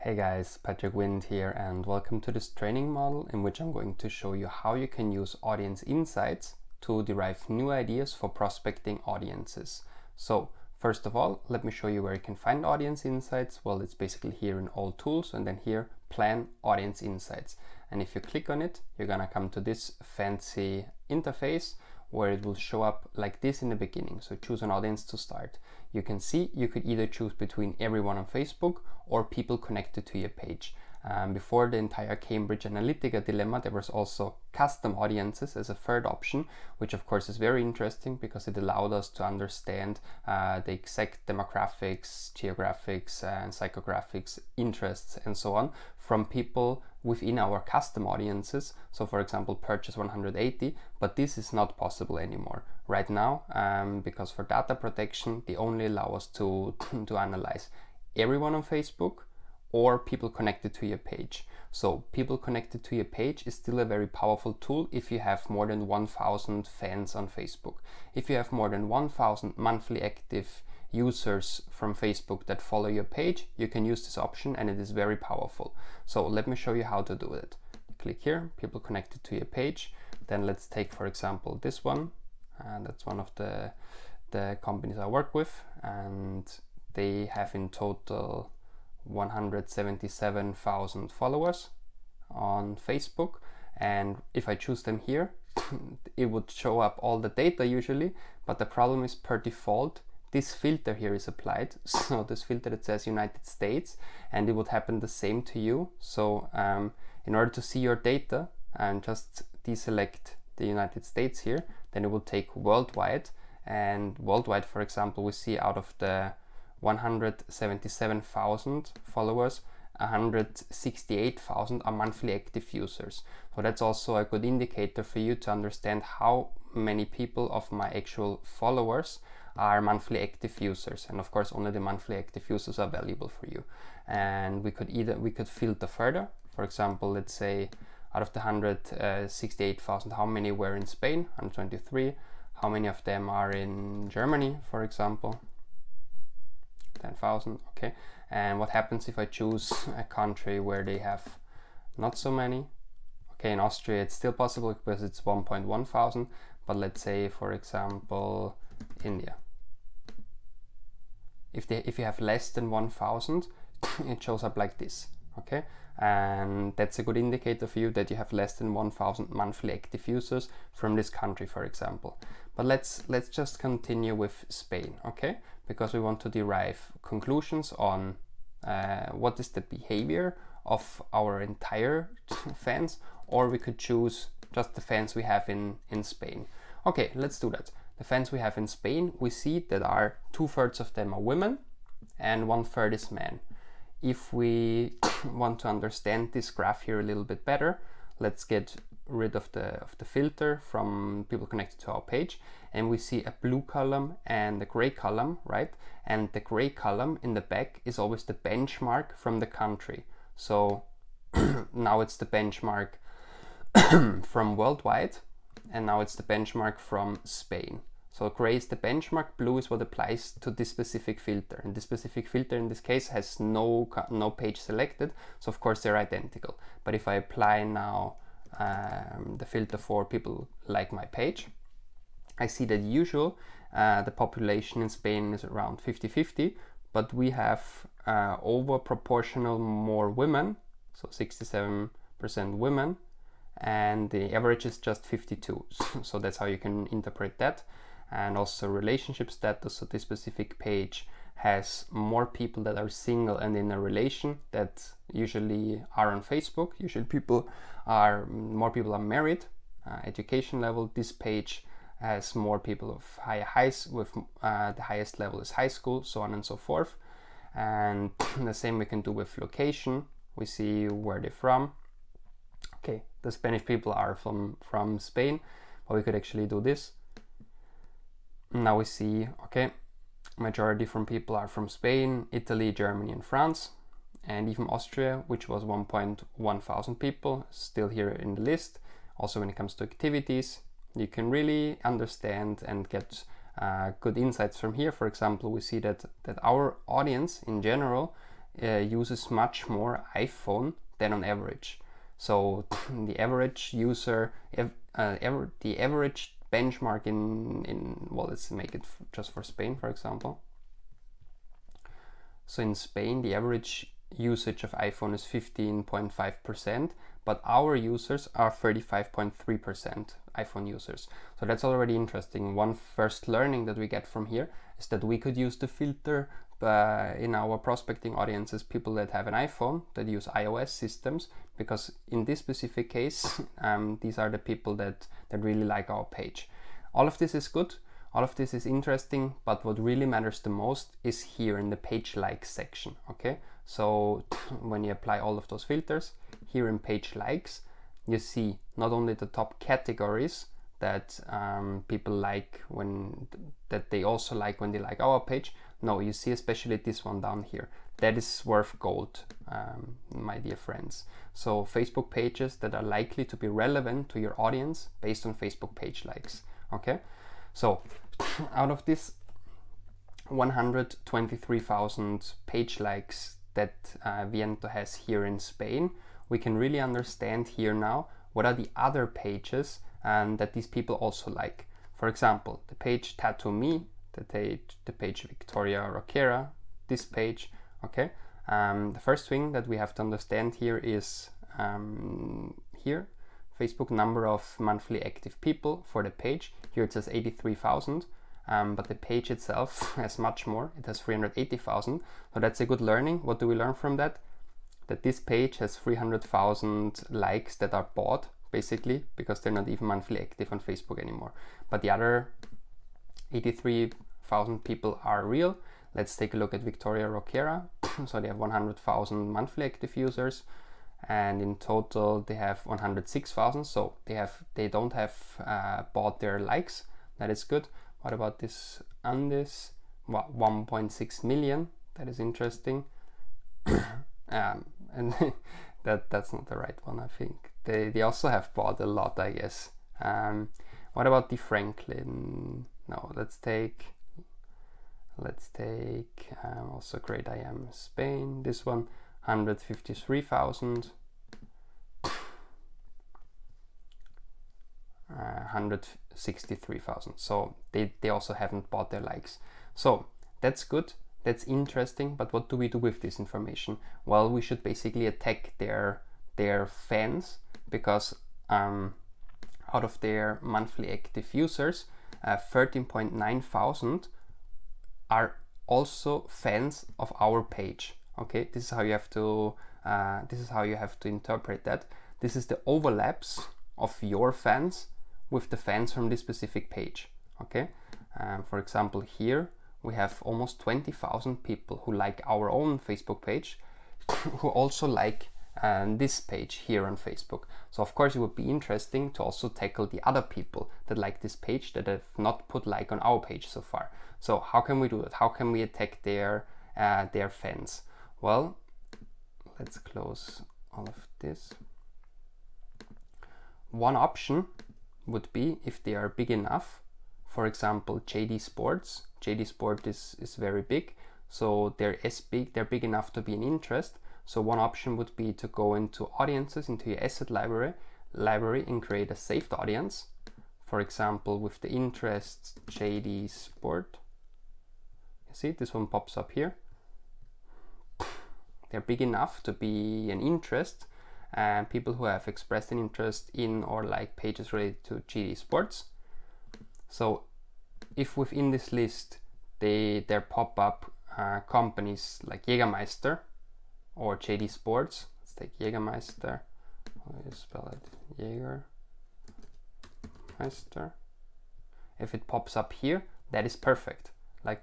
Hey guys, Patrick Wind here and welcome to this training model in which I'm going to show you how you can use audience insights to derive new ideas for prospecting audiences. So first of all, let me show you where you can find audience insights. Well, it's basically here in all tools and then here plan audience insights. And if you click on it, you're gonna come to this fancy interface where it will show up like this in the beginning. So choose an audience to start. You can see you could either choose between everyone on Facebook or people connected to your page. Before the entire Cambridge Analytica dilemma, there was also custom audiences as a third option, which of course is very interesting because it allowed us to understand the exact demographics, geographics, and psychographics, interests, and so on from people within our custom audiences. So for example, purchase 180, but this is not possible anymore right now because for data protection, they only allow us to analyze everyone on Facebook or people connected to your page. So people connected to your page is still a very powerful tool if you have more than 1,000 fans on Facebook. If you have more than 1,000 monthly active users from Facebook that follow your page, you can use this option and it is very powerful. So let me show you how to do it. Click here, people connected to your page. Then let's take, for example, this one. That's one of the companies I work with, and they have in total 177,000 followers on Facebook. And if I choose them here, it would show up all the data usually, but the problem is per default, this filter here is applied. So this filter that says United States, and it would happen the same to you. So in order to see your data and just deselect the United States here, then it will take worldwide. And worldwide, for example, we see out of the 177,000 followers, 168,000 are monthly active users. So that's also a good indicator for you to understand how many people of my actual followers are monthly active users. And of course, only the monthly active users are valuable for you. And we could filter further. For example, let's say out of the 168,000, how many were in Spain? 123. How many of them are in Germany, for example? 10,000. Okay. And what happens if I choose a country where they have not so many? Okay, in Austria it's still possible because it's 1.1 thousand, but let's say, for example, India. If you have less than 1,000, it shows up like this. Okay, and that's a good indicator for you that you have less than 1,000 monthly active users from this country, for example. But let's just continue with Spain, okay? Because we want to derive conclusions on what is the behavior of our entire fans, or we could choose just the fans we have in Spain. Okay, let's do that. The fans we have in Spain, we see that 2/3 of them are women and 1/3 is men. If we want to understand this graph here a little bit better, let's get rid of the filter from people connected to our page, and we see a blue column and a gray column, right? And the gray column in the back is always the benchmark from the country. So now it's the benchmark from worldwide, and now it's the benchmark from Spain. So gray is the benchmark, blue is what applies to this specific filter. And this specific filter in this case has no page selected, so of course they're identical. But if I apply now the filter for people like my page, I see that the population in Spain is around 50-50, but we have over proportional more women, so 67% women, and the average is just 52. So that's how you can interpret that. And also relationship status, so this specific page has more people that are single and in a relation that usually are on Facebook. Usually more people are married. Education level, this page has more people of highs with the highest level is high school, so on and so forth. And the same we can do with location. We see where they're from. Okay, the Spanish people are from Spain, but we could actually do this. Now we see, okay, majority from people are from Spain, Italy, Germany, and France, and even Austria, which was 1.1 thousand people, still here in the list. Also, when it comes to activities, you can really understand and get good insights from here. For example, we see that our audience in general uses much more iPhone than on average. So the average user, the average benchmark in well, let's make it just for Spain, for example. So in Spain, the average usage of iPhone is 15.5%, but our users are 35.3% iPhone users. So that's already interesting. One first learning that we get from here is that we could use the filter in our prospecting audiences, people that have an iPhone, that use iOS systems, because in this specific case, these are the people that really like our page. All of this is good. All of this is interesting, but what really matters the most is here in the page likes section, okay? So when you apply all of those filters, here in page likes, you see not only the top categories that people like that they also like when they like our page. No, you see especially this one down here. That is worth gold, my dear friends. So Facebook pages that are likely to be relevant to your audience based on Facebook page likes, okay? So out of this 123,000 page likes that Viento has here in Spain, we can really understand here now what are the other pages that these people also like. For example, the page Tattoo Me, the page Victoria Roquera, this page, okay? The first thing that we have to understand here is here, Facebook number of monthly active people for the page. Here it says 83,000, but the page itself has much more. It has 380,000, so that's a good learning. What do we learn from that? That this page has 300,000 likes that are bought, basically, because they're not even monthly active on Facebook anymore. But the other 83,000 people are real. Let's take a look at Victoria Roquera. So they have 100,000 monthly active users, and in total they have 106,000. So they don't have bought their likes. That is good. What about this Andes? 1.6 million. That is interesting. And that's not the right one, I think. They also have bought a lot, I guess. What about the Franklin? No, let's take also Great I Am Spain. This one, 153,000. 163,000. So they also haven't bought their likes. So that's good. That's interesting, but what do we do with this information? Well, we should basically attack their fans, because out of their monthly active users, 13.9 thousand are also fans of our page. Okay, this is how you have to interpret that. This is the overlaps of your fans with the fans from this specific page. Okay, for example, here we have almost 20,000 people who like our own Facebook page, who also like this page here on Facebook. So of course it would be interesting to also tackle the other people that like this page that have not put like on our page so far. So how can we do that? How can we attack their fans? Well, let's close all of this. One option would be, if they are big enough, for example, JD Sports. JD Sport is very big, so they're big enough to be an interest. So one option would be to go into audiences, into your asset library and create a saved audience. For example, with the interest JD Sport. You see, this one pops up here. They're big enough to be an interest, and people who have expressed an interest in or like pages related to JD Sports. So if within this list there pop up companies like Jägermeister or JD Sports, let's take Jägermeister, how do you spell it? Jägermeister. If it pops up here, that is perfect. Like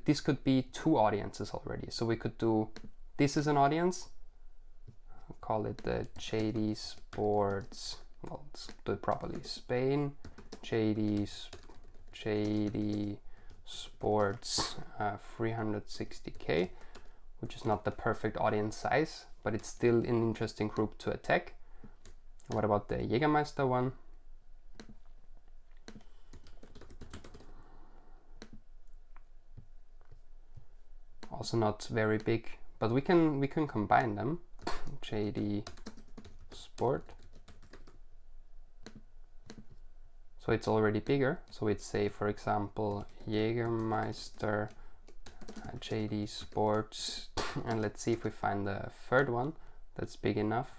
this could be two audiences already. So we could do, this is an audience, I'll call it the JD Sports, well, let's do it properly, Spain, JD Sports 360k, which is not the perfect audience size, but it's still an interesting group to attack. What about the Jägermeister one? also not very big, but we can combine them. JD Sport. So it's already bigger. So it's say, for example, Jägermeister, JD Sports, and let's see if we find the third one that's big enough.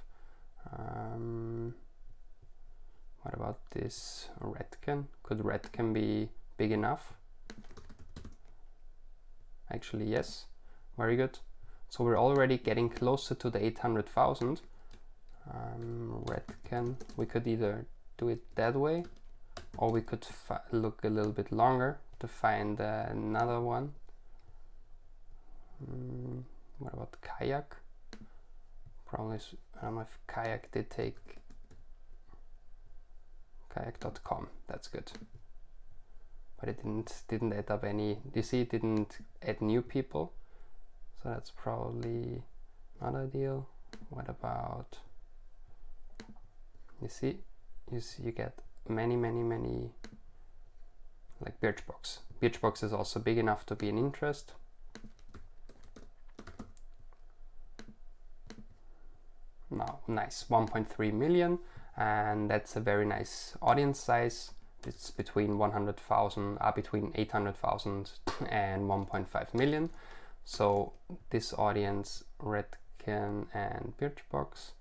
What about this Redken? Could Redken be big enough? Actually, yes. Very good. So we're already getting closer to the 800,000. Redken, we could either do it that way, or we could look a little bit longer to find another one. What about Kayak? Probably, I don't know if Kayak did take kayak.com. That's good. But it didn't add up any. You see, it didn't add new people. So that's probably not ideal. What about, you see, you get many like Birchbox. Birchbox is also big enough to be an interest. Now, nice, 1.3 million, and that's a very nice audience size. It's between 100,000, between 800,000 and 1.5 million. So this audience, Redken and Birchbox,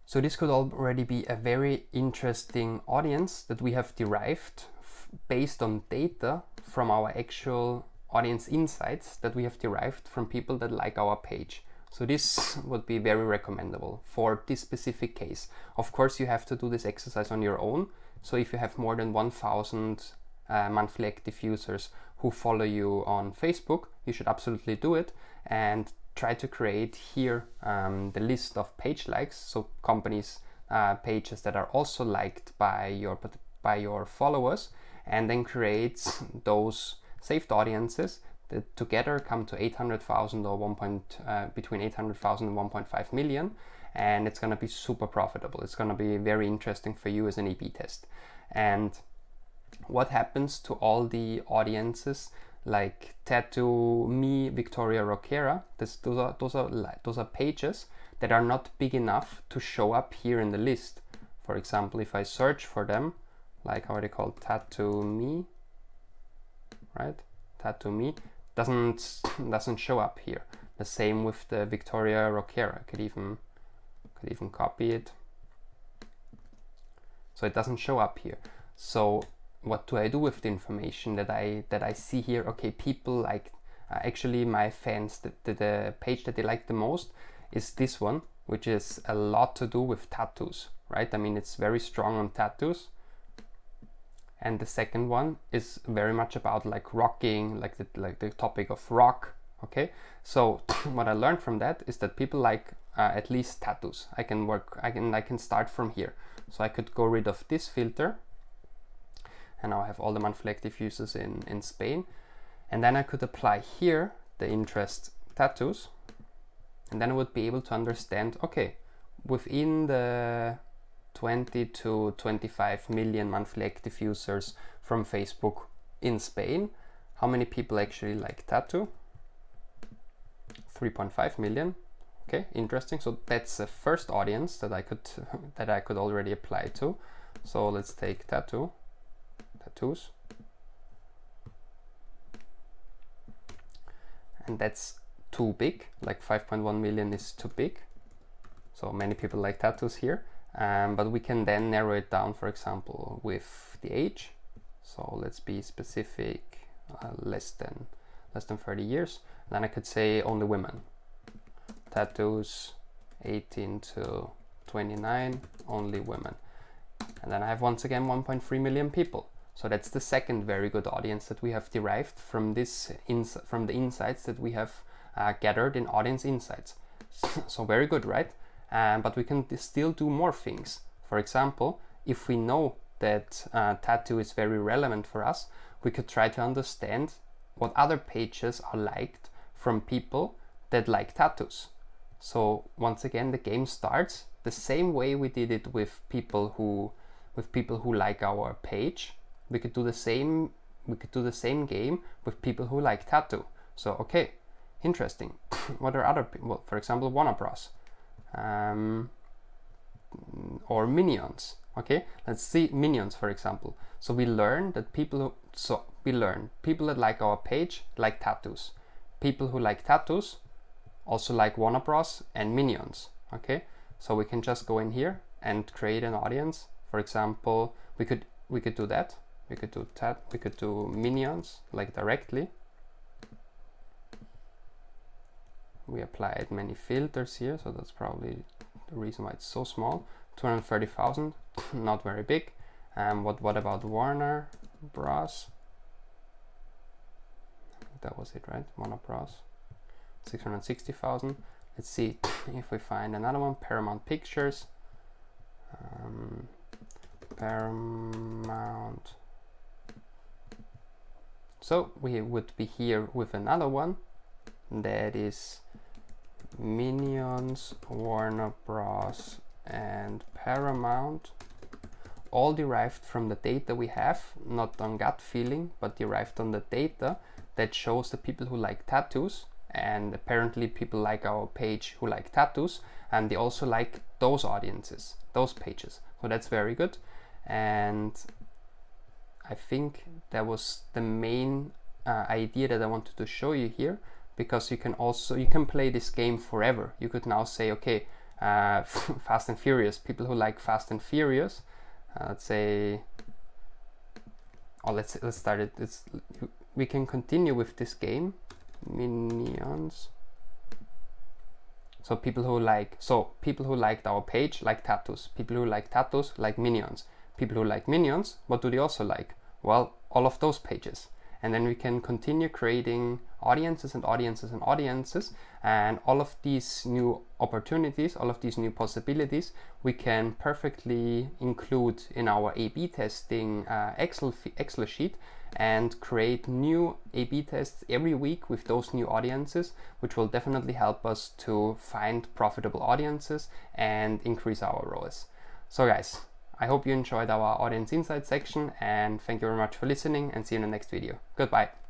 so this could already be a very interesting audience that we have derived based on data from our actual audience insights that we have derived from people that like our page. So this would be very recommendable for this specific case. Of course, you have to do this exercise on your own. So if you have more than 1,000 monthly active users who follow you on Facebook, you should absolutely do it and try to create here the list of page likes. So companies, pages that are also liked by your followers, and then create those saved audiences that together come to 800,000 or between 800,000 and 1.5 million, and it's going to be super profitable. It's going to be very interesting for you as an A/B test. And what happens to all the audiences like Tattoo Me, Victoria Roquera? Those are pages that are not big enough to show up here in the list. For example, if I search for them, like how are they called, Tattoo Me, right? Tattoo Me doesn't show up here. The same with the Victoria Roquera. I could even copy it. So it doesn't show up here. So what do I do with the information that I see here? Okay, people like actually my fans, the page that they like the most is this one, which is a lot to do with tattoos, right? I mean, it's very strong on tattoos. And the second one is very much about like rocking, like the topic of rock. Okay, so what I learned from that is that people like at least tattoos. I can start from here. So I could go rid of this filter, and now I have all the monthly active users in Spain. And then I could apply here the interest tattoos, and then I would be able to understand, okay, within the 20 to 25 million monthly active users from Facebook in Spain, how many people actually like tattoo? 3.5 million. Okay, interesting. So that's the first audience that I could already apply to. So let's take tattoos. And that's too big, like 5.1 million is too big. So many people like tattoos here. But we can then narrow it down, for example, with the age. So let's be specific, less than 30 years. Then I could say only women. Tattoos 18 to 29, only women. And then I have once again 1.3 million people. So that's the second very good audience that we have derived from from the insights that we have gathered in Audience Insights. So very good, right? But we can still do more things. For example, if we know that tattoo is very relevant for us, we could try to understand what other pages are liked from people that like tattoos. So once again, the game starts the same way we did it with people who like our page. We could do the same do the same game with people who like tattoo. So okay, interesting. What are other people? Well, for example, Warner Bros. Or Minions. Okay, let's see Minions, for example. So we learn that people that like our page like tattoos. People who like tattoos also like Warner Bros. And Minions. Okay, so we can just go in here and create an audience. For example, we could do that. We could do Minions like directly. We applied many filters here, so that's probably the reason why it's so small. 230,000, not very big. What about Warner Bros? That was it, right? Warner Bros. 660,000. Let's see if we find another one. Paramount Pictures. Paramount. So we would be here with another one that is Minions, Warner Bros. And Paramount, all derived from the data we have, not on gut feeling, but derived on the data that shows the people who like tattoos, and apparently people like our page who like tattoos, and they also like those audiences, those pages. So that's very good. And I think that was the main idea that I wanted to show you here, because you can play this game forever. You could now say, okay, Fast and Furious, people who like Fast and Furious, let's say, oh, let's start it. We can continue with this game, Minions. So people who liked our page like tattoos. People who like tattoos like Minions. People who like Minions, what do they also like? Well, all of those pages. And then we can continue creating audiences and audiences and audiences, and all of these new opportunities, all of these new possibilities, we can perfectly include in our A/B testing Excel sheet, and create new A/B tests every week with those new audiences, which will definitely help us to find profitable audiences and increase our ROAS. So guys, I hope you enjoyed our audience insight section, and thank you very much for listening, and see you in the next video. Goodbye.